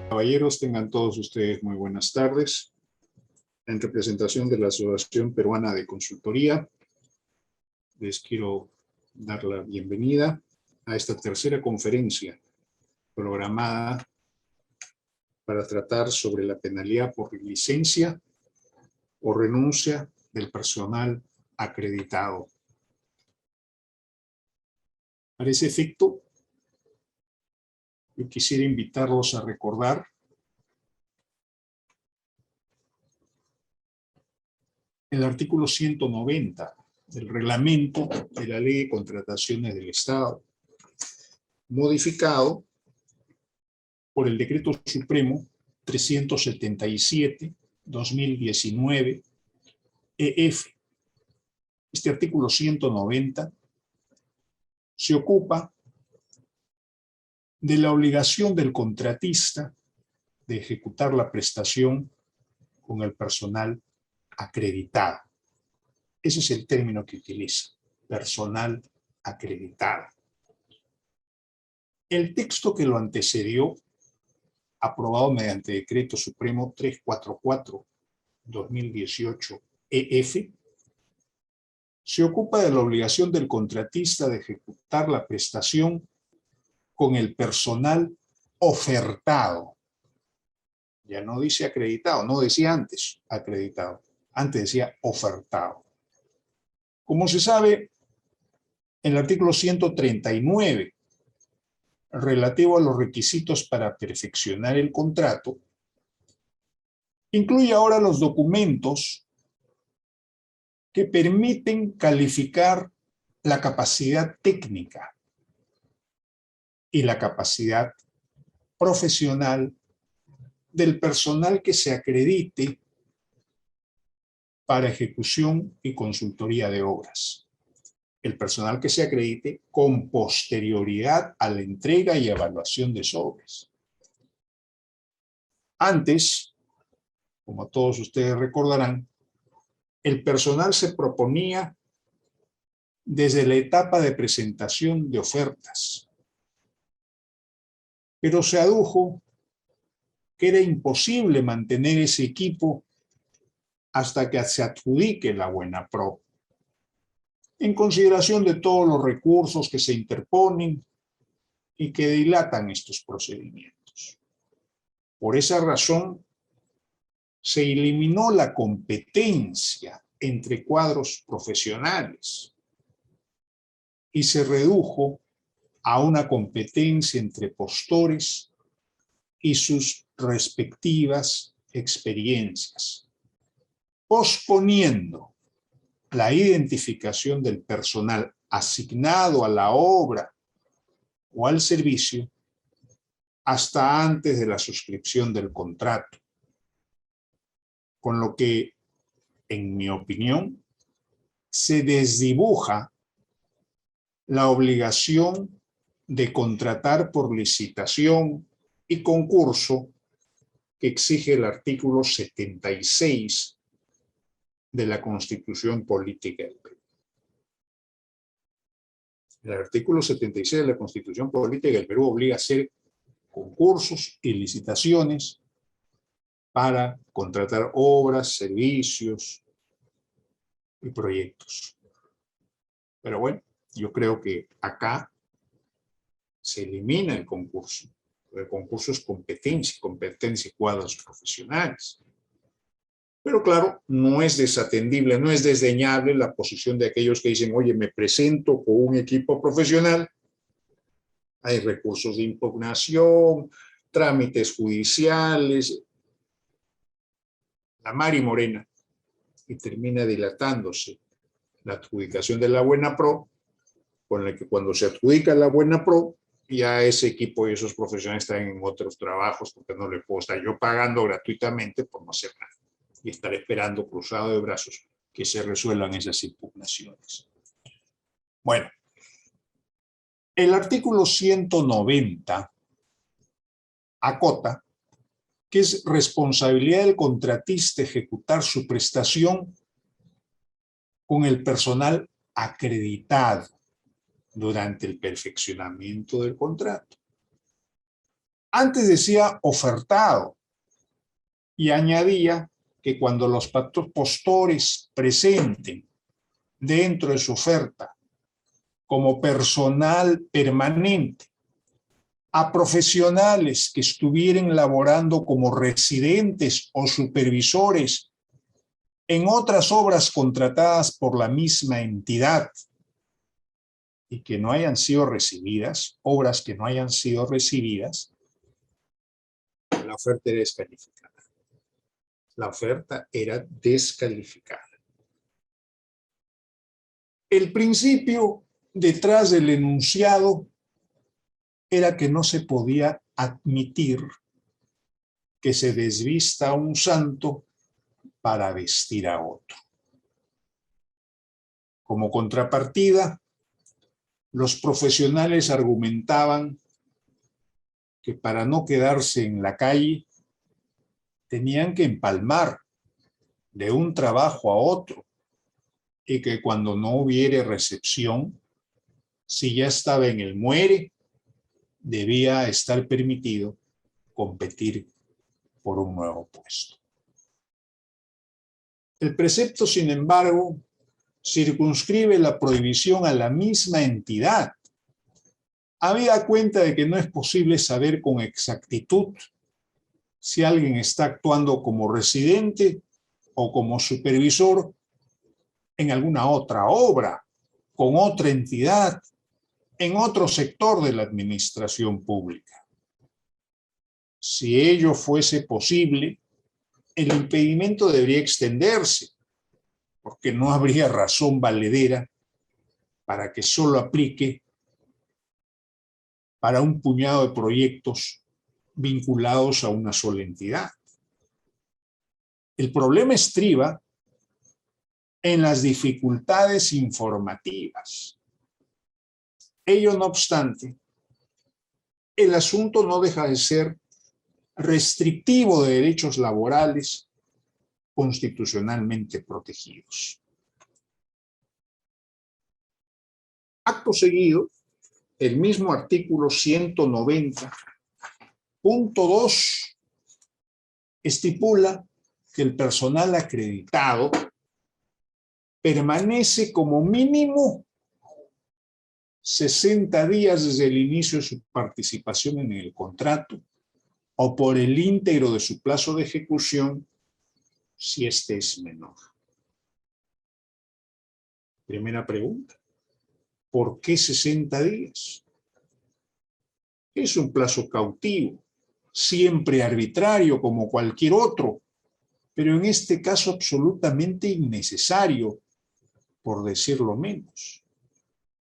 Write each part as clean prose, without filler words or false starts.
Caballeros, tengan todos ustedes muy buenas tardes. En representación de la Asociación Peruana de Consultoría, les quiero dar la bienvenida a esta tercera conferencia programada para tratar sobre la penalidad por licencia o renuncia del personal acreditado. Para ese efecto, yo quisiera invitarlos a recordar el artículo 190 del reglamento de la Ley de Contrataciones del Estado, modificado por el Decreto Supremo 377/2019 EF. Este artículo 190 se ocupa de la obligación del contratista de ejecutar la prestación con el personal acreditado. Ese es el término que utiliza, personal acreditado. El texto que lo antecedió, aprobado mediante Decreto Supremo 344/2018 EF, se ocupa de la obligación del contratista de ejecutar la prestación con el personal ofertado. Ya no dice acreditado, no decía antes acreditado, antes decía ofertado. Como se sabe, el artículo 139, relativo a los requisitos para perfeccionar el contrato, incluye ahora los documentos que permiten calificar la capacidad técnica y la capacidad profesional del personal que se acredite para ejecución y consultoría de obras. El personal que se acredite con posterioridad a la entrega y evaluación de obras. Antes, como todos ustedes recordarán, el personal se proponía desde la etapa de presentación de ofertas, pero se adujo que era imposible mantener ese equipo hasta que se adjudique la buena pro, en consideración de todos los recursos que se interponen y que dilatan estos procedimientos. Por esa razón, se eliminó la competencia entre cuadros profesionales y se redujo a una competencia entre postores y sus respectivas experiencias, posponiendo la identificación del personal asignado a la obra o al servicio hasta antes de la suscripción del contrato. Con lo que, en mi opinión, se desdibuja la obligación de contratar por licitación y concurso que exige el artículo 76 de la Constitución Política del Perú. El artículo 76 de la Constitución Política del Perú obliga a hacer concursos y licitaciones para contratar obras, servicios y proyectos. Pero bueno, yo creo que acá se elimina el concurso. El concurso es competencia y cuadros profesionales. Pero claro, no es desatendible, no es desdeñable la posición de aquellos que dicen, oye, me presento con un equipo profesional, hay recursos de impugnación, trámites judiciales, la mar y morena, y termina dilatándose la adjudicación de la buena pro, con la que cuando se adjudica la buena pro, ya ese equipo y esos profesionales están en otros trabajos porque no le puedo estar yo pagando gratuitamente por no hacer nada y estar esperando cruzado de brazos que se resuelvan esas impugnaciones. Bueno, el artículo 190 acota que es responsabilidad del contratista ejecutar su prestación con el personal acreditado durante el perfeccionamiento del contrato. Antes decía ofertado y añadía que cuando los postores presenten dentro de su oferta como personal permanente a profesionales que estuvieran laborando como residentes o supervisores en otras obras contratadas por la misma entidad y que no hayan sido recibidas, obras que no hayan sido recibidas, la oferta era descalificada. La oferta era descalificada. El principio detrás del enunciado era que no se podía admitir que se desvista a un santo para vestir a otro. Como contrapartida, los profesionales argumentaban que para no quedarse en la calle tenían que empalmar de un trabajo a otro y que cuando no hubiere recepción, si ya estaba en el muere, debía estar permitido competir por un nuevo puesto. El precepto, sin embargo, circunscribe la prohibición a la misma entidad, habida cuenta de que no es posible saber con exactitud si alguien está actuando como residente o como supervisor en alguna otra obra, con otra entidad, en otro sector de la administración pública. Si ello fuese posible, el impedimento debería extenderse, porque no habría razón valedera para que solo aplique para un puñado de proyectos vinculados a una sola entidad. El problema estriba en las dificultades informativas. Ello no obstante, el asunto no deja de ser restrictivo de derechos laborales constitucionalmente protegidos. Acto seguido, el mismo artículo 190.2 estipula que el personal acreditado permanece como mínimo 60 días desde el inicio de su participación en el contrato o por el íntegro de su plazo de ejecución si este es menor. Primera pregunta, ¿por qué 60 días? Es un plazo cautivo, siempre arbitrario como cualquier otro, pero en este caso absolutamente innecesario, por decirlo menos.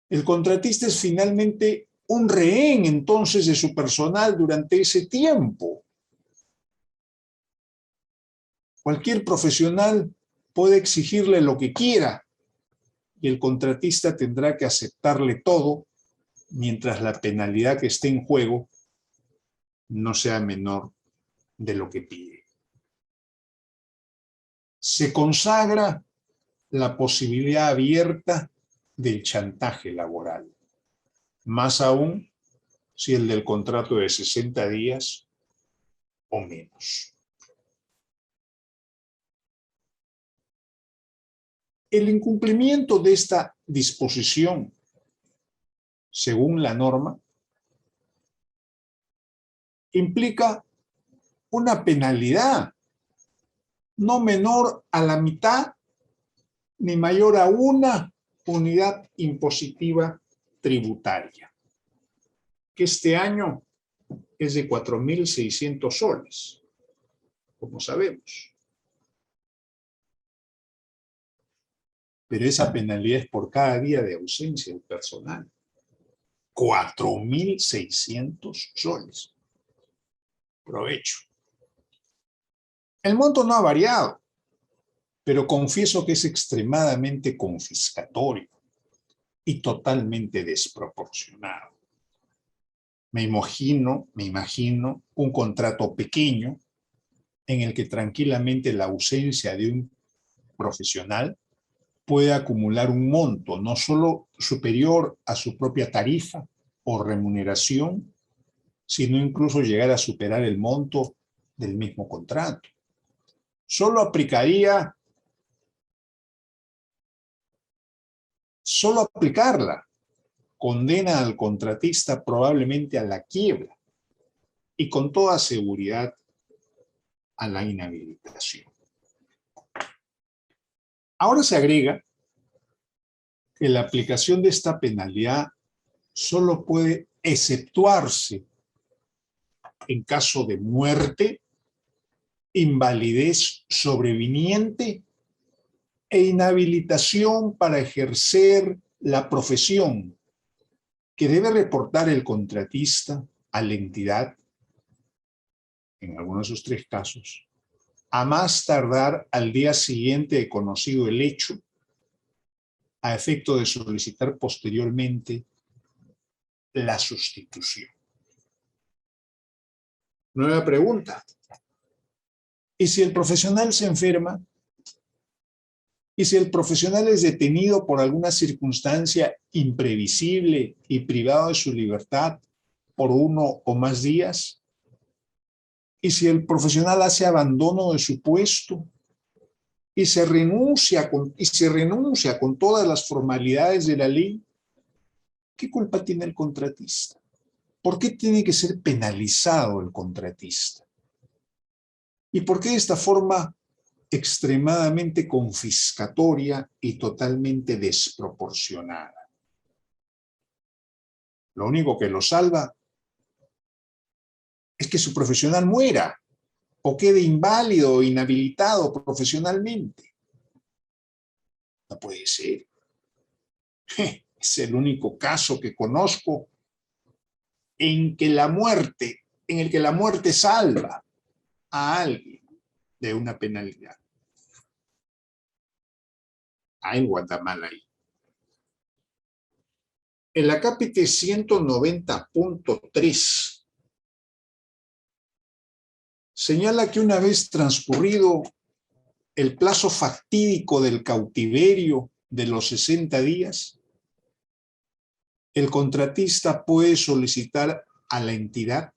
El contratista es finalmente un rehén entonces de su personal durante ese tiempo. Cualquier profesional puede exigirle lo que quiera y el contratista tendrá que aceptarle todo mientras la penalidad que esté en juego no sea menor de lo que pide. Se consagra la posibilidad abierta del chantaje laboral, más aún si el del contrato de 60 días o menos. El incumplimiento de esta disposición, según la norma, implica una penalidad no menor a la mitad ni mayor a una unidad impositiva tributaria, que este año es de 4.600 soles, como sabemos. Pero esa penalidad es por cada día de ausencia del personal. 4.600 soles. Provecho. El monto no ha variado, pero confieso que es extremadamente confiscatorio y totalmente desproporcionado. Me imagino un contrato pequeño en el que tranquilamente la ausencia de un profesional puede acumular un monto no solo superior a su propia tarifa o remuneración, sino incluso llegar a superar el monto del mismo contrato. Solo aplicarla condena al contratista probablemente a la quiebra y con toda seguridad a la inhabilitación. Ahora se agrega que la aplicación de esta penalidad solo puede exceptuarse en caso de muerte, invalidez sobreviniente e inhabilitación para ejercer la profesión que debe reportar el contratista a la entidad, en algunos de esos tres casos, a más tardar al día siguiente de conocido el hecho, a efecto de solicitar posteriormente la sustitución. Nueva pregunta. ¿Y si el profesional se enferma? ¿Y si el profesional es detenido por alguna circunstancia imprevisible y privado de su libertad por 1 o más días? ¿Y si el profesional hace abandono de su puesto? ¿Y se renuncia con todas las formalidades de la ley? ¿Qué culpa tiene el contratista? ¿Por qué tiene que ser penalizado el contratista? ¿Y por qué de esta forma extremadamente confiscatoria y totalmente desproporcionada? Lo único que lo salva es que su profesional muera o quede inválido o inhabilitado profesionalmente. No puede ser. Es el único caso que conozco en el que la muerte salva a alguien de una penalidad. En Guatemala. En la capítulo 190.3 señala que una vez transcurrido el plazo fatídico del cautiverio de los 60 días, el contratista puede solicitar a la entidad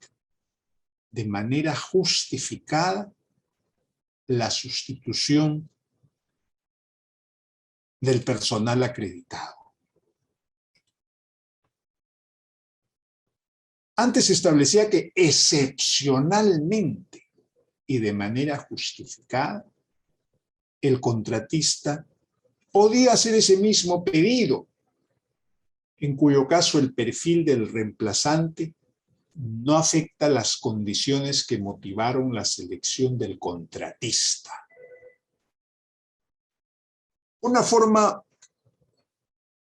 de manera justificada la sustitución del personal acreditado. Antes se establecía que excepcionalmente y de manera justificada, el contratista podía hacer ese mismo pedido, en cuyo caso el perfil del reemplazante no afecta las condiciones que motivaron la selección del contratista. Una forma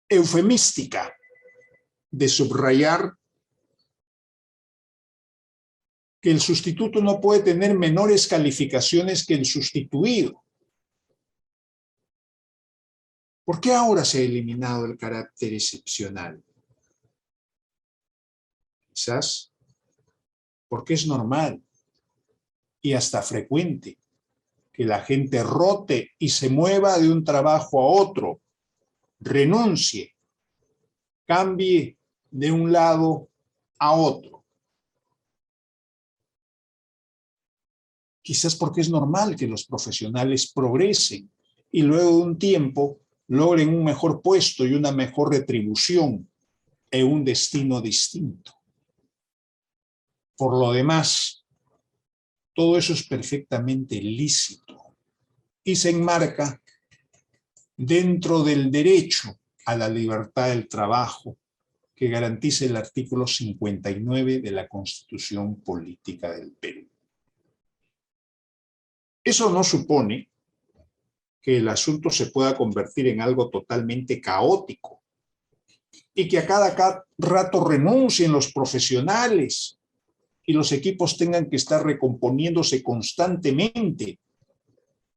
eufemística de subrayar que el sustituto no puede tener menores calificaciones que el sustituido. ¿Por qué ahora se ha eliminado el carácter excepcional? Quizás porque es normal y hasta frecuente que la gente rote y se mueva de un trabajo a otro, renuncie, cambie de un lado a otro. Quizás porque es normal que los profesionales progresen y luego de un tiempo logren un mejor puesto y una mejor retribución en un destino distinto. Por lo demás, todo eso es perfectamente lícito y se enmarca dentro del derecho a la libertad del trabajo que garantiza el artículo 59 de la Constitución Política del Perú. Eso no supone que el asunto se pueda convertir en algo totalmente caótico y que a cada rato renuncien los profesionales y los equipos tengan que estar recomponiéndose constantemente,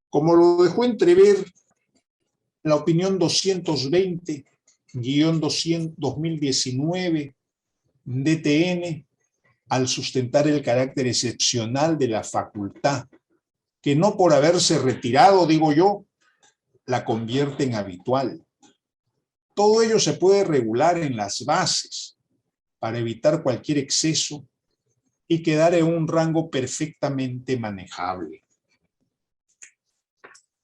como lo dejó entrever la opinión 220-2019 DTN al sustentar el carácter excepcional de la facultad, que no por haberse retirado, digo yo, la convierte en habitual. Todo ello se puede regular en las bases para evitar cualquier exceso y quedar en un rango perfectamente manejable.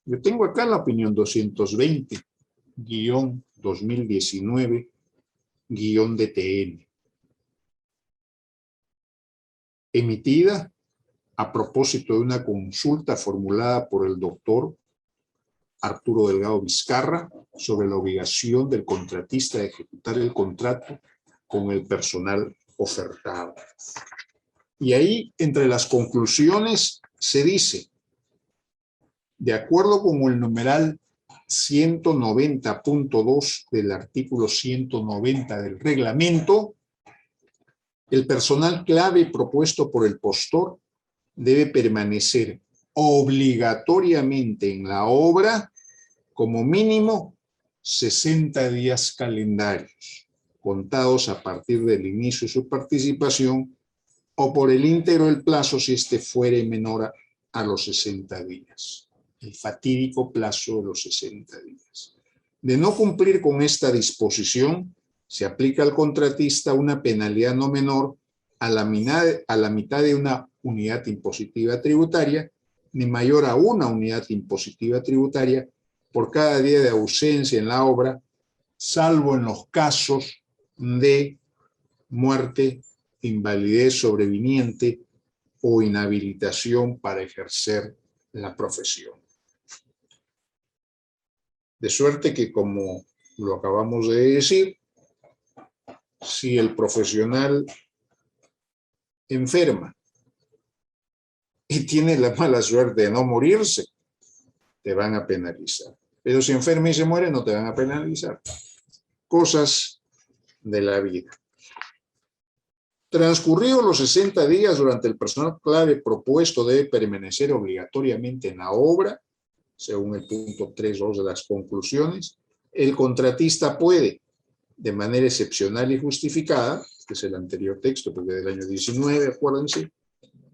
Yo tengo acá la opinión 220-2019-DTN, emitida a propósito de una consulta formulada por el doctor Arturo Delgado Vizcarra sobre la obligación del contratista de ejecutar el contrato con el personal ofertado. Y ahí, entre las conclusiones, se dice: de acuerdo con el numeral 190.2 del artículo 190 del reglamento, el personal clave propuesto por el postor debe permanecer obligatoriamente en la obra como mínimo 60 días calendarios, contados a partir del inicio de su participación, o por el íntegro del plazo si éste fuere menor a los 60 días. El fatídico plazo de los 60 días. De no cumplir con esta disposición, se aplica al contratista una penalidad no menor a la mitad de una unidad impositiva tributaria, ni mayor a una unidad impositiva tributaria por cada día de ausencia en la obra, salvo en los casos de muerte, invalidez sobreviniente o inhabilitación para ejercer la profesión. De suerte que, como lo acabamos de decir, si el profesional enferma y tiene la mala suerte de no morirse, te van a penalizar. Pero si enferma y se muere, no te van a penalizar. Cosas de la vida. Transcurridos los 60 días, durante el personal clave propuesto debe permanecer obligatoriamente en la obra, según el punto 3.2 de las conclusiones. El contratista puede, de manera excepcional y justificada, este es el anterior texto, porque es del año 19, acuérdense,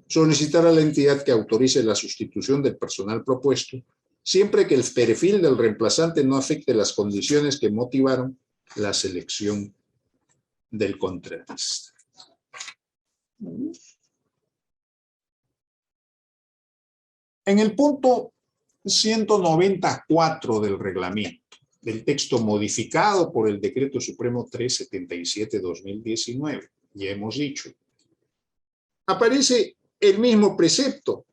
solicitar a la entidad que autorice la sustitución del personal propuesto, siempre que el perfil del reemplazante no afecte las condiciones que motivaron la selección del contratista. En el punto 194 del reglamento, del texto modificado por el Decreto Supremo 377-2019, ya hemos dicho, aparece el mismo precepto,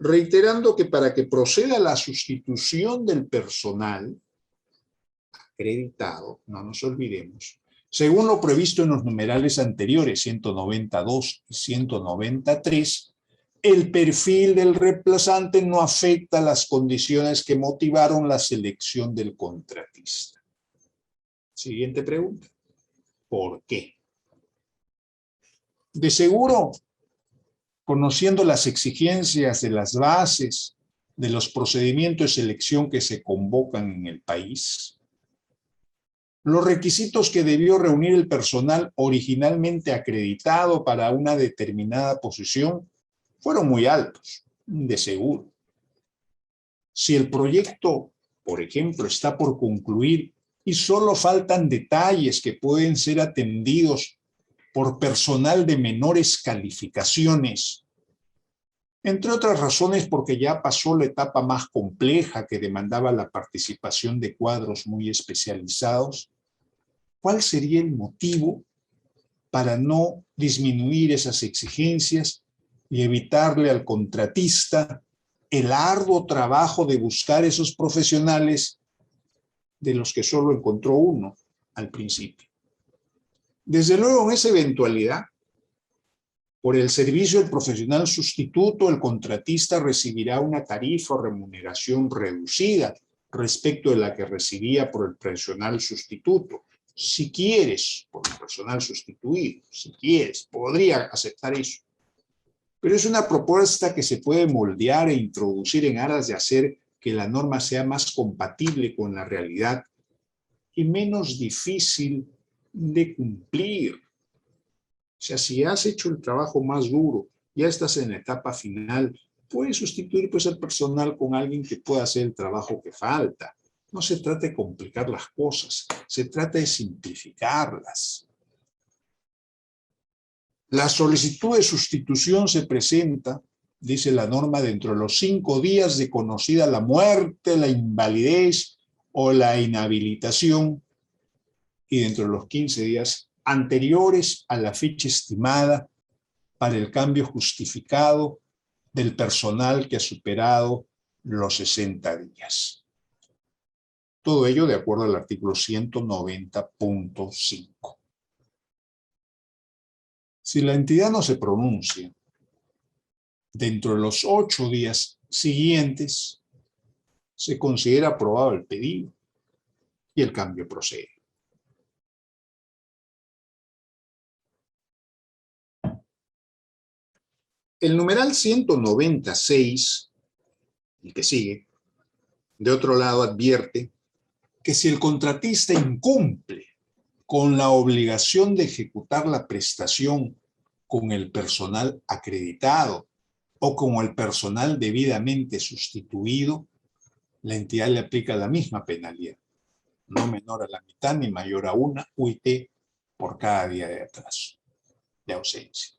reiterando que para que proceda la sustitución del personal acreditado, no nos olvidemos, según lo previsto en los numerales anteriores, 192 y 193, el perfil del reemplazante no afecta las condiciones que motivaron la selección del contratista. Siguiente pregunta. ¿Por qué? De seguro, conociendo las exigencias de las bases de los procedimientos de selección que se convocan en el país, los requisitos que debió reunir el personal originalmente acreditado para una determinada posición fueron muy altos, de seguro. Si el proyecto, por ejemplo, está por concluir y solo faltan detalles que pueden ser atendidos por personal de menores calificaciones, entre otras razones porque ya pasó la etapa más compleja que demandaba la participación de cuadros muy especializados, ¿cuál sería el motivo para no disminuir esas exigencias y evitarle al contratista el arduo trabajo de buscar esos profesionales de los que solo encontró uno al principio? Desde luego, en esa eventualidad, por el servicio del profesional sustituto, el contratista recibirá una tarifa o remuneración reducida respecto de la que recibía por el personal sustituto. Si quieres, por el personal sustituido, si quieres, podría aceptar eso. Pero es una propuesta que se puede moldear e introducir en aras de hacer que la norma sea más compatible con la realidad y menos difícil de cumplir. O sea, si has hecho el trabajo más duro, ya estás en la etapa final, puedes sustituir pues el personal con alguien que pueda hacer el trabajo que falta. No se trata de complicar las cosas, se trata de simplificarlas. La solicitud de sustitución se presenta, dice la norma, dentro de los 5 días de conocida la muerte, la invalidez o la inhabilitación y dentro de los 15 días anteriores a la fecha estimada para el cambio justificado del personal que ha superado los 60 días. Todo ello de acuerdo al artículo 190.5. Si la entidad no se pronuncia dentro de los 8 días siguientes, se considera aprobado el pedido y el cambio procede. El numeral 196, el que sigue, de otro lado advierte que si el contratista incumple con la obligación de ejecutar la prestación con el personal acreditado o con el personal debidamente sustituido, la entidad le aplica la misma penalidad, no menor a la mitad ni mayor a 1 UIT por cada día de atraso, de ausencia.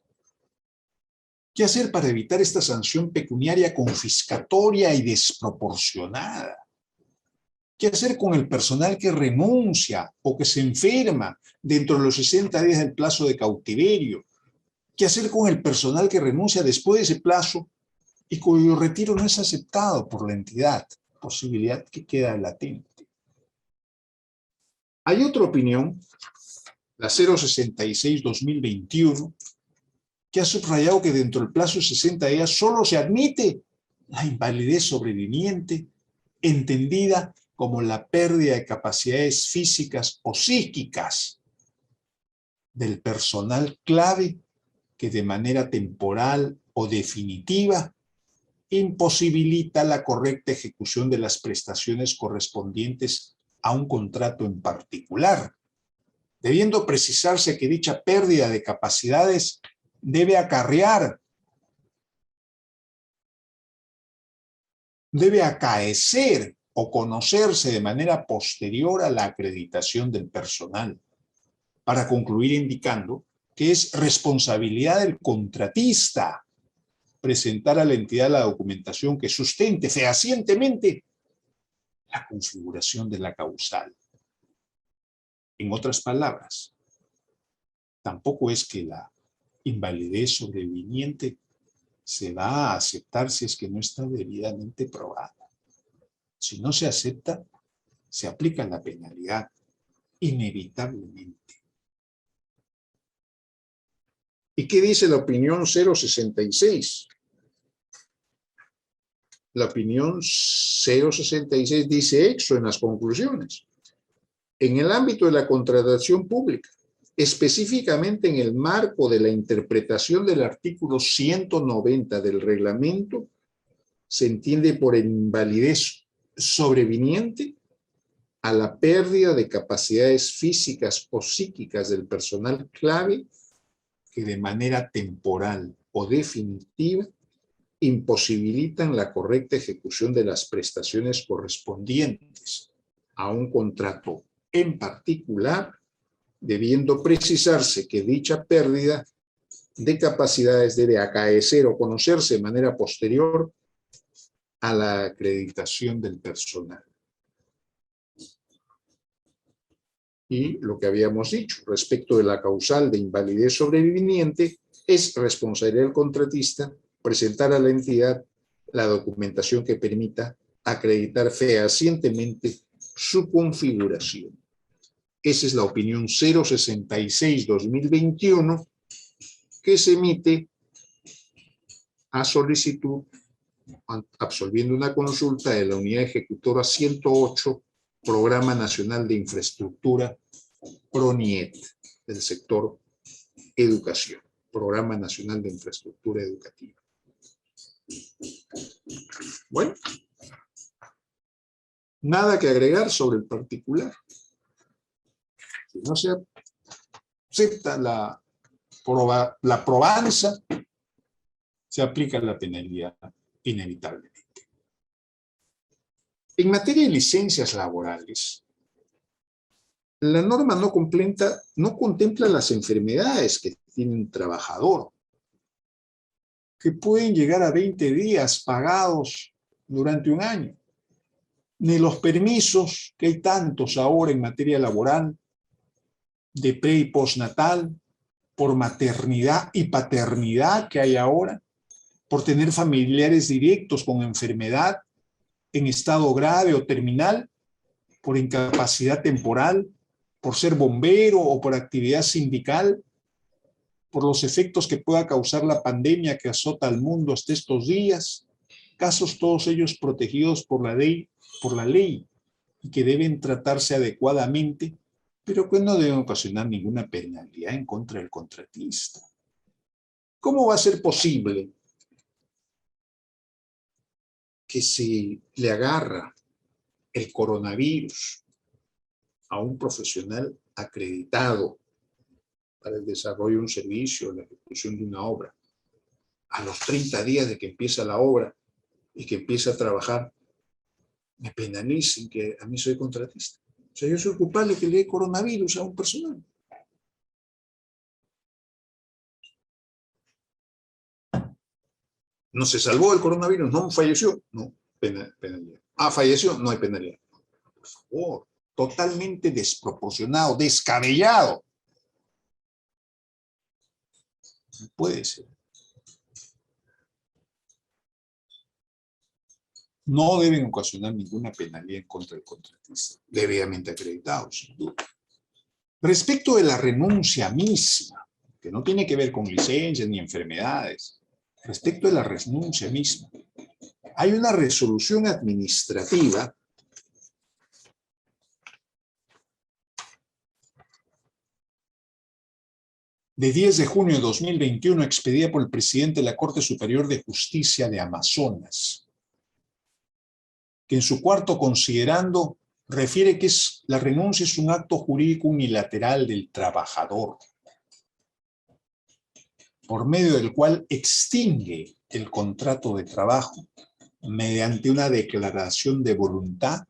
¿Qué hacer para evitar esta sanción pecuniaria confiscatoria y desproporcionada? ¿Qué hacer con el personal que renuncia o que se enferma dentro de los 60 días del plazo de cautiverio? ¿Qué hacer con el personal que renuncia después de ese plazo y cuyo retiro no es aceptado por la entidad? Posibilidad que queda latente. Hay otra opinión, la 066-2021, que ha subrayado que dentro del plazo de 60 días solo se admite la invalidez sobreviviente, entendida como la pérdida de capacidades físicas o psíquicas del personal clave que de manera temporal o definitiva imposibilita la correcta ejecución de las prestaciones correspondientes a un contrato en particular, debiendo precisarse que dicha pérdida de capacidades debe acaecer o conocerse de manera posterior a la acreditación del personal, para concluir indicando que es responsabilidad del contratista presentar a la entidad la documentación que sustente fehacientemente la configuración de la causal. En otras palabras, tampoco es que la invalidez sobreviniente se va a aceptar si es que no está debidamente probada. Si no se acepta, se aplica la penalidad, inevitablemente. ¿Y qué dice la opinión 066? La opinión 066 dice eso en las conclusiones. En el ámbito de la contratación pública, específicamente en el marco de la interpretación del artículo 190 del reglamento, se entiende por invalidez sobreviniente a la pérdida de capacidades físicas o psíquicas del personal clave que de manera temporal o definitiva imposibilitan la correcta ejecución de las prestaciones correspondientes a un contrato en particular, debiendo precisarse que dicha pérdida de capacidades debe acaecer o conocerse de manera posterior a la acreditación del personal. Y lo que habíamos dicho respecto de la causal de invalidez sobreviniente, es responsabilidad del contratista presentar a la entidad la documentación que permita acreditar fehacientemente su configuración. Esa es la opinión 066-2021 que se emite a solicitud, absolviendo una consulta de la Unidad Ejecutora 108, Programa Nacional de Infraestructura, PRONIET, del sector educación, Programa Nacional de Infraestructura Educativa. Bueno, nada que agregar sobre el particular. Si no se acepta la probanza, se aplica la penalidad inevitablemente. En materia de licencias laborales, la norma no contempla las enfermedades que tiene un trabajador, que pueden llegar a 20 días pagados durante un año, ni los permisos, que hay tantos ahora en materia laboral, de pre y postnatal, por maternidad y paternidad que hay ahora, por tener familiares directos con enfermedad en estado grave o terminal, por incapacidad temporal, por ser bombero o por actividad sindical, por los efectos que pueda causar la pandemia que azota al mundo hasta estos días, casos todos ellos protegidos por la ley y que deben tratarse adecuadamente, pero que no deben ocasionar ninguna penalidad en contra del contratista. ¿Cómo va a ser posible que si le agarra el coronavirus a un profesional acreditado para el desarrollo de un servicio, la ejecución de una obra, a los 30 días de que empieza la obra y que empieza a trabajar, me penalicen que a mí soy contratista? O sea, yo soy culpable que le dé coronavirus a un personal. No se salvó del coronavirus, no falleció, no, penalidad. Ah, falleció, no hay penalidad. Por favor, totalmente desproporcionado, descabellado. No puede ser. No deben ocasionar ninguna penalidad en contra del contratista, debidamente acreditado, sin duda. Respecto de la renuncia misma, que no tiene que ver con licencias ni enfermedades, respecto de la renuncia misma, hay una resolución administrativa de 10 de junio de 2021 expedida por el presidente de la Corte Superior de Justicia de Amazonas, que en su cuarto considerando refiere que la renuncia es un acto jurídico unilateral del trabajador, por medio del cual extingue el contrato de trabajo mediante una declaración de voluntad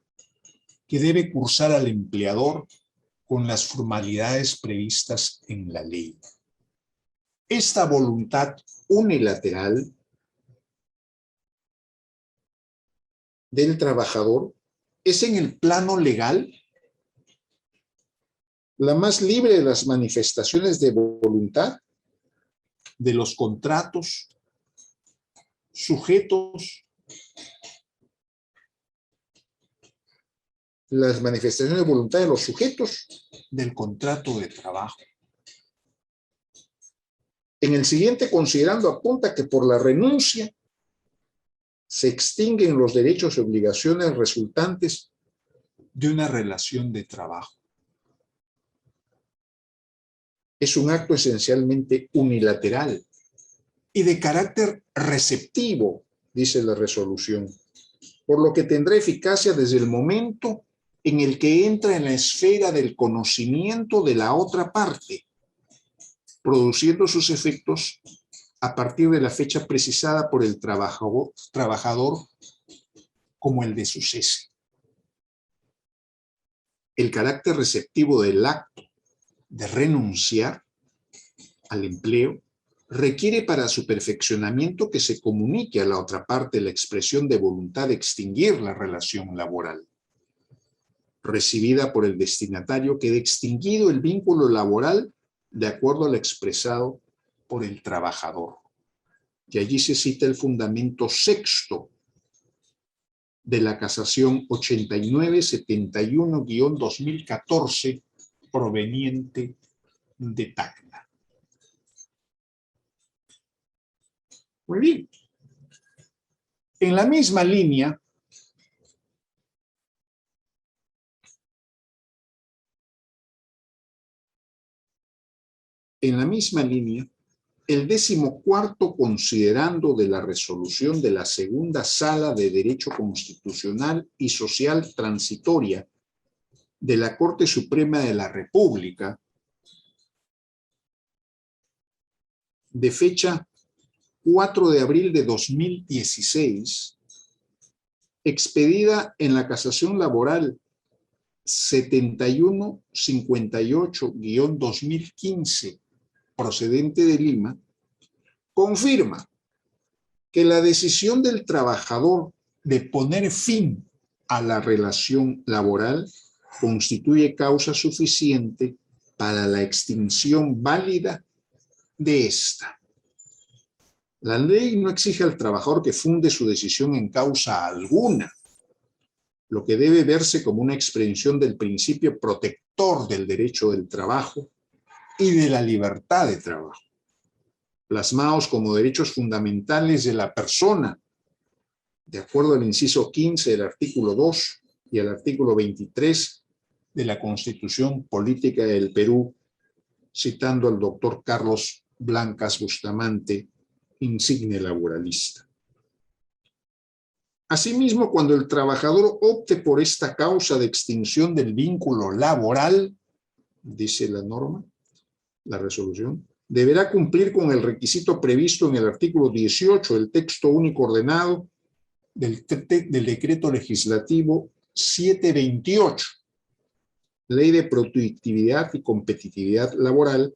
que debe cursar al empleador con las formalidades previstas en la ley. Esta voluntad unilateral del trabajador es en el plano legal la más libre de las manifestaciones de voluntad de los contratos sujetos, las manifestaciones de voluntad de los sujetos del contrato de trabajo. En el siguiente considerando apunta que por la renuncia se extinguen los derechos y obligaciones resultantes de una relación de trabajo. Es un acto esencialmente unilateral y de carácter receptivo, dice la resolución, por lo que tendrá eficacia desde el momento en el que entra en la esfera del conocimiento de la otra parte, produciendo sus efectos a partir de la fecha precisada por el trabajador como el de su cese. El carácter receptivo del acto de renunciar al empleo requiere para su perfeccionamiento que se comunique a la otra parte la expresión de voluntad de extinguir la relación laboral. Recibida por el destinatario, quede extinguido el vínculo laboral de acuerdo a lo expresado por el trabajador. Y allí se cita el fundamento sexto de la casación 8971-2014 proveniente de Tacna. Muy bien. En la misma línea, el 14º considerando de la resolución de la segunda Sala de Derecho Constitucional y Social Transitoria de la Corte Suprema de la República, de fecha 4 de abril de 2016, expedida en la casación laboral 7158-2015, procedente de Lima, confirma que la decisión del trabajador de poner fin a la relación laboral constituye causa suficiente para la extinción válida de esta. La ley no exige al trabajador que funde su decisión en causa alguna, lo que debe verse como una expresión del principio protector del derecho del trabajo y de la libertad de trabajo, plasmados como derechos fundamentales de la persona, de acuerdo al inciso 15 del artículo 2 y al artículo 23 de la Constitución Política del Perú, citando al doctor Carlos Blancas Bustamante, insigne laboralista. Asimismo, cuando el trabajador opte por esta causa de extinción del vínculo laboral, dice la norma, la resolución, deberá cumplir con el requisito previsto en el artículo 18 del texto único ordenado del decreto legislativo 728, Ley de Productividad y Competitividad Laboral,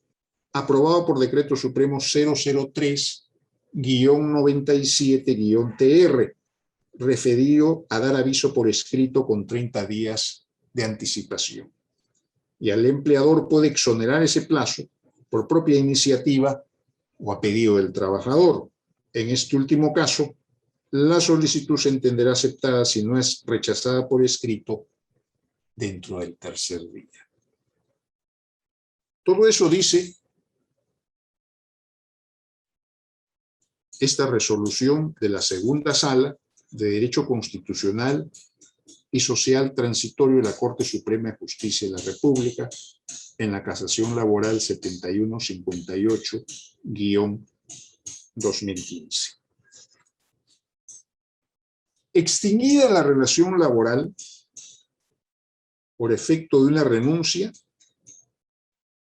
aprobado por Decreto Supremo 003-97-TR, referido a dar aviso por escrito con 30 días de anticipación. Y al empleador puede exonerar ese plazo por propia iniciativa o a pedido del trabajador. En este último caso, la solicitud se entenderá aceptada si no es rechazada por escrito dentro del tercer día. Todo eso dice esta resolución de la segunda sala de Derecho Constitucional y Social Transitorio de la Corte Suprema de Justicia de la República en la Casación Laboral 7158-2015. Extinguida la relación laboral por efecto de una renuncia,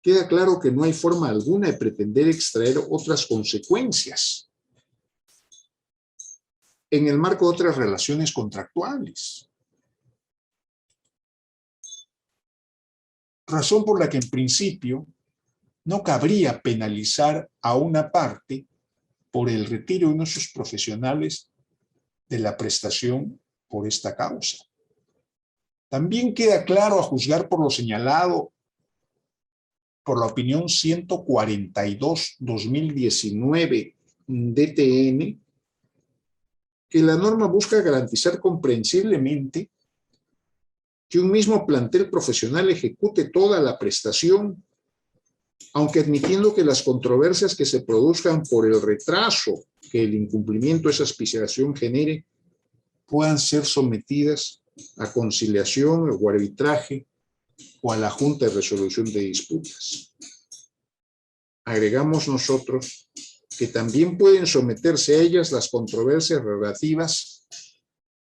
queda claro que no hay forma alguna de pretender extraer otras consecuencias en el marco de otras relaciones contractuales. Razón por la que en principio no cabría penalizar a una parte por el retiro de uno de sus profesionales de la prestación por esta causa. También queda claro, a juzgar por lo señalado por la opinión 142-2019 DTN, que la norma busca garantizar comprensiblemente que un mismo plantel profesional ejecute toda la prestación, aunque admitiendo que las controversias que se produzcan por el retraso que el incumplimiento de esa aspiración genere puedan ser sometidas a conciliación o arbitraje o a la Junta de Resolución de Disputas. Agregamos nosotros que también pueden someterse a ellas las controversias relativas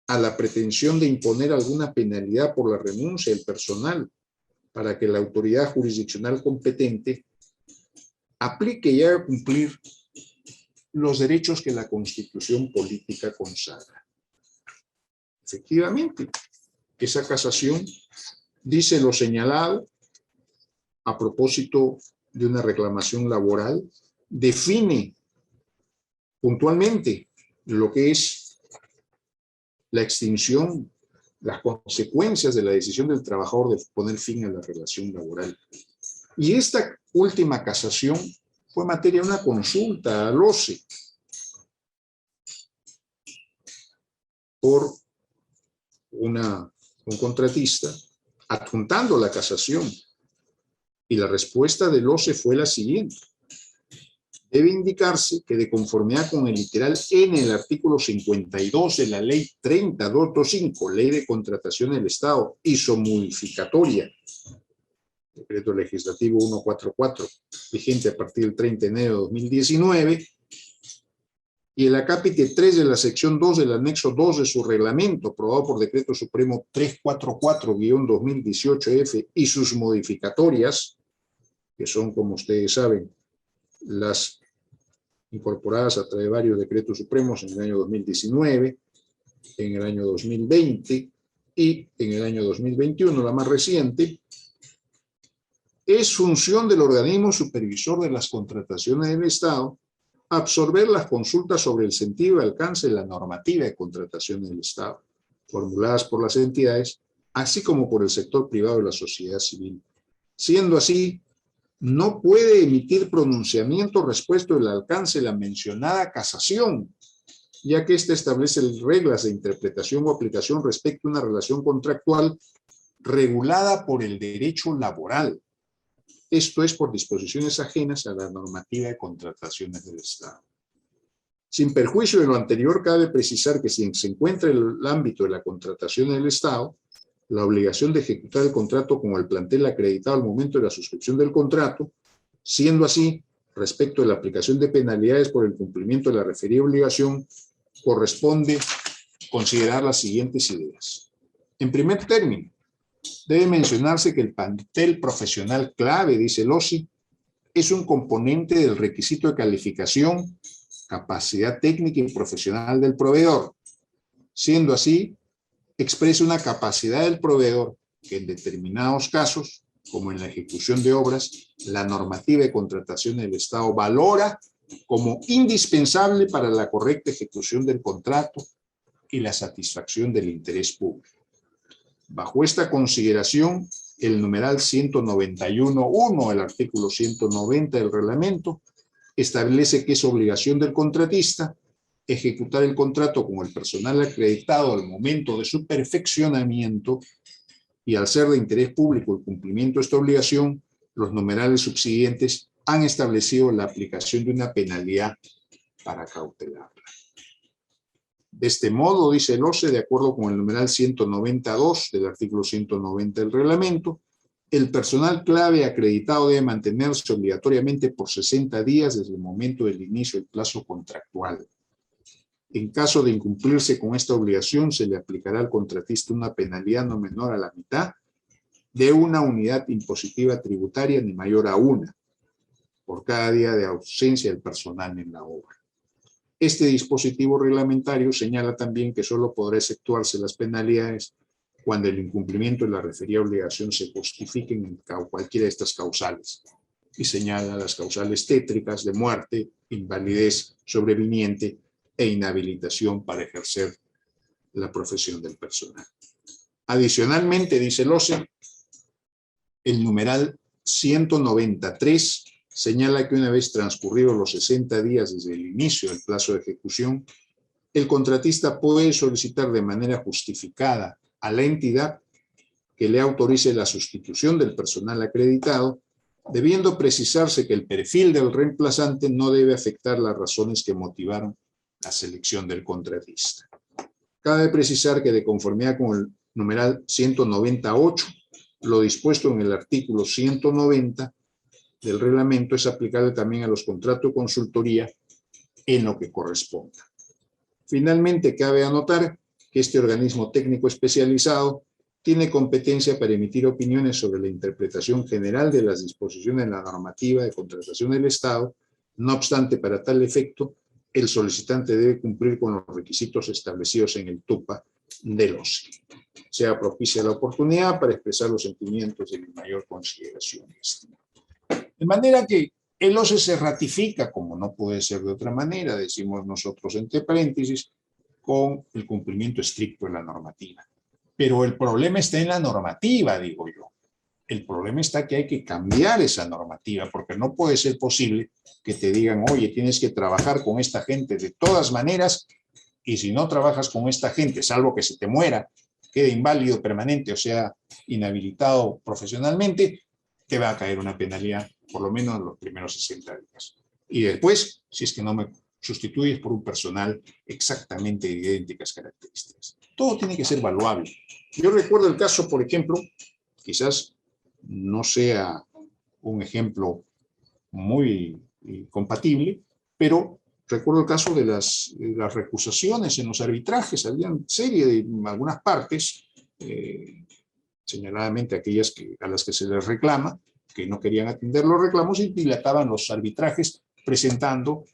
a la pretensión de imponer alguna penalidad por la renuncia del personal para que la autoridad jurisdiccional competente aplique y haga cumplir los derechos que la Constitución política consagra. Efectivamente, esa casación dice lo señalado a propósito de una reclamación laboral, define puntualmente lo que es la extinción, las consecuencias de la decisión del trabajador de poner fin a la relación laboral. Y esta última casación fue materia de una consulta al OCE por un contratista adjuntando la casación. Y la respuesta del OCE fue la siguiente. Debe indicarse que de conformidad con el literal N del artículo 52 de la Ley 30225, Ley de Contratación del Estado, y su modificatoria, Decreto Legislativo 144, vigente a partir del 30 de enero de 2019, y el acápite 3 de la sección 2 del anexo 2 de su reglamento, aprobado por Decreto Supremo 344-2018F, y sus modificatorias, que son, como ustedes saben, las incorporadas a través de varios decretos supremos en el año 2019, en el año 2020 y en el año 2021, la más reciente, Es función del organismo supervisor de las contrataciones del Estado absorber las consultas sobre el sentido y alcance de la normativa de contratación del Estado, formuladas por las entidades, así como por el sector privado y la sociedad civil. Siendo así, no puede emitir pronunciamiento respecto del alcance de la mencionada casación, ya que ésta establece reglas de interpretación o aplicación respecto a una relación contractual regulada por el derecho laboral. Esto es por disposiciones ajenas a la normativa de contrataciones del Estado. Sin perjuicio de lo anterior, cabe precisar que si se encuentra en el ámbito de la contratación del Estado, la obligación de ejecutar el contrato con el plantel acreditado al momento de la suscripción del contrato, siendo así, respecto de la aplicación de penalidades por el cumplimiento de la referida obligación, corresponde considerar las siguientes ideas. En primer término, debe mencionarse que el plantel profesional clave, dice el OSI, es un componente del requisito de calificación, capacidad técnica y profesional del proveedor. Siendo así, expresa una capacidad del proveedor que en determinados casos, como en la ejecución de obras, la normativa de contratación del Estado valora como indispensable para la correcta ejecución del contrato y la satisfacción del interés público. Bajo esta consideración, el numeral 191.1 del artículo 190 del reglamento establece que es obligación del contratista ejecutar el contrato con el personal acreditado al momento de su perfeccionamiento y al ser de interés público el cumplimiento de esta obligación, los numerales subsiguientes han establecido la aplicación de una penalidad para cautelarla. De este modo, dice el OCE, de acuerdo con el numeral 192 del artículo 190 del reglamento, el personal clave acreditado debe mantenerse obligatoriamente por 60 días desde el momento del inicio del plazo contractual. En caso de incumplirse con esta obligación, se le aplicará al contratista una penalidad no menor a la mitad de una unidad impositiva tributaria ni mayor a una por cada día de ausencia del personal en la obra. Este dispositivo reglamentario señala también que solo podrá efectuarse las penalidades cuando el incumplimiento de la referida obligación se justifique en cualquiera de estas causales, y señala las causales tétricas de muerte, invalidez sobreviniente e inhabilitación para ejercer la profesión del personal. Adicionalmente, dice el OCE, el numeral 193 señala que una vez transcurridos los 60 días desde el inicio del plazo de ejecución, el contratista puede solicitar de manera justificada a la entidad que le autorice la sustitución del personal acreditado, debiendo precisarse que el perfil del reemplazante no debe afectar las razones que motivaron la selección del contratista. Cabe precisar que de conformidad con el numeral 198, lo dispuesto en el artículo 190 del reglamento es aplicable también a los contratos de consultoría en lo que corresponda. Finalmente, cabe anotar que este organismo técnico especializado tiene competencia para emitir opiniones sobre la interpretación general de las disposiciones de la normativa de contratación del Estado. No obstante, para tal efecto, el solicitante debe cumplir con los requisitos establecidos en el TUPA del OCE. Sea propicia la oportunidad para expresar los sentimientos de mi mayor consideración y estima. De manera que el OCE se ratifica, como no puede ser de otra manera, decimos nosotros entre paréntesis, con el cumplimiento estricto de la normativa. Pero el problema está en la normativa, digo yo. El problema está que hay que cambiar esa normativa, porque no puede ser posible que te digan, oye, tienes que trabajar con esta gente de todas maneras, y si no trabajas con esta gente, salvo que se te muera, quede inválido permanente, o sea, inhabilitado profesionalmente, te va a caer una penalidad, por lo menos en los primeros 60 días. Y después, si es que no me sustituyes por un personal exactamente de idénticas características. Todo tiene que ser valuable. Yo recuerdo el caso, por ejemplo, quizás no sea un ejemplo muy compatible, pero recuerdo el caso de las recusaciones en los arbitrajes. Había una serie de algunas partes, señaladamente aquellas a las que se les reclama, que no querían atender los reclamos y dilataban los arbitrajes presentando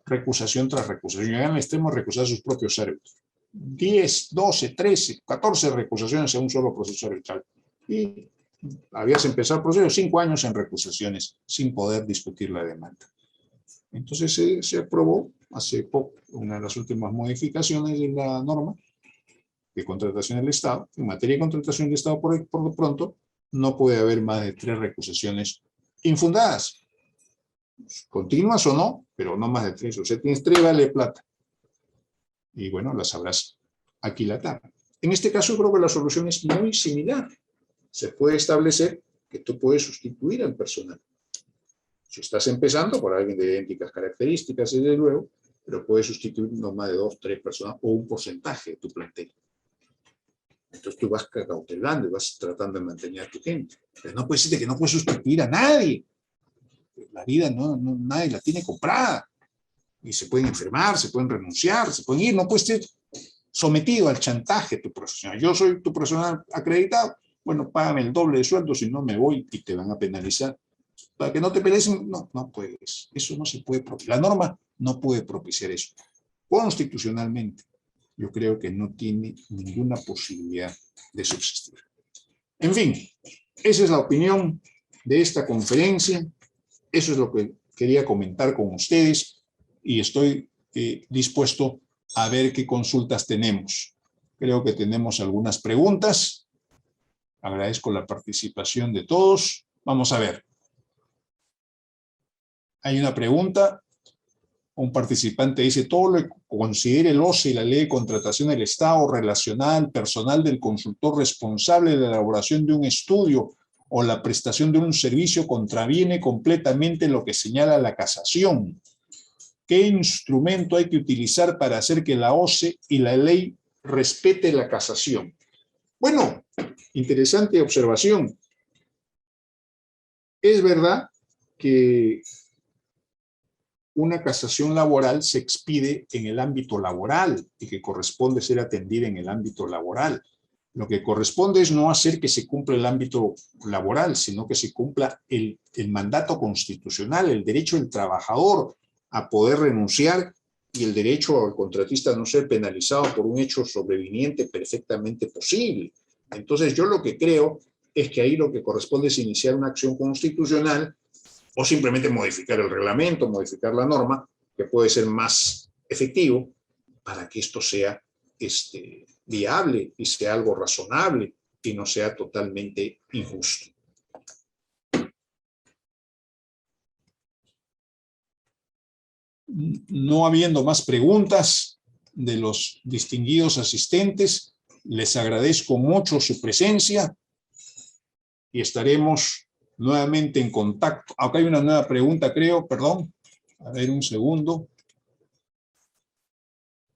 recusación tras recusación. Llegan al extremo de recusar a sus propios árbitros. 10, 12, 13, 14 recusaciones en un solo proceso arbitral. Y habías empezado el proceso, 5 años en recusaciones sin poder discutir la demanda. Entonces se aprobó hace poco una de las últimas modificaciones de la norma de contratación del Estado. En materia de contratación del Estado, por lo pronto, no puede haber más de 3 recusaciones infundadas. Continuas o no, pero no más de 3. O sea, tienes 3, vale plata. Y bueno, las sabrás aquilatar. En este caso, creo que la solución es muy similar. Se puede establecer que tú puedes sustituir al personal. Si estás empezando por alguien de idénticas características, desde luego, pero puedes sustituir no más de 2, 3 personas o un porcentaje de tu plantel. Entonces tú vas cautelando y vas tratando de mantener a tu gente. Pero no puedes decirte que no puedes sustituir a nadie. La vida nadie la tiene comprada. Y se pueden enfermar, se pueden renunciar, se pueden ir. No puedes ser sometido al chantaje tu profesional. Yo soy tu profesional acreditado. Bueno, págame el doble de sueldo, si no me voy y te van a penalizar. Para que no te pelees, no puedes. Eso no se puede propiciar. La norma no puede propiciar eso. Constitucionalmente, yo creo que no tiene ninguna posibilidad de subsistir. En fin, esa es la opinión de esta conferencia. Eso es lo que quería comentar con ustedes y estoy dispuesto a ver qué consultas tenemos. Creo que tenemos algunas preguntas. Agradezco la participación de todos. Vamos a ver. Hay una pregunta. Un participante dice, todo lo que considere el OCE y la ley de contratación del Estado relacionada al personal del consultor responsable de la elaboración de un estudio o la prestación de un servicio contraviene completamente lo que señala la casación. ¿Qué instrumento hay que utilizar para hacer que la OCE y la ley respete la casación? Bueno, interesante observación. Es verdad que una casación laboral se expide en el ámbito laboral y que corresponde ser atendida en el ámbito laboral. Lo que corresponde es no hacer que se cumpla el ámbito laboral, sino que se cumpla el mandato constitucional, el derecho del trabajador a poder renunciar y el derecho al contratista a no ser penalizado por un hecho sobreviniente perfectamente posible. Entonces yo lo que creo es que ahí lo que corresponde es iniciar una acción constitucional o simplemente modificar el reglamento, modificar la norma, que puede ser más efectivo para que esto sea viable y sea algo razonable y no sea totalmente injusto. No habiendo más preguntas de los distinguidos asistentes, les agradezco mucho su presencia y estaremos nuevamente en contacto. Acá hay una nueva pregunta, creo, perdón. A ver, un segundo.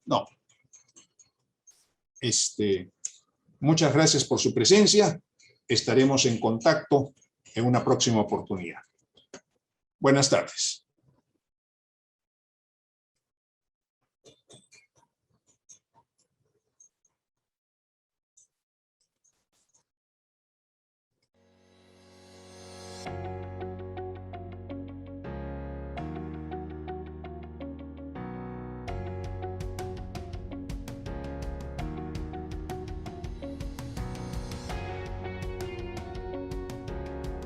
No. Muchas gracias por su presencia. Estaremos en contacto en una próxima oportunidad. Buenas tardes.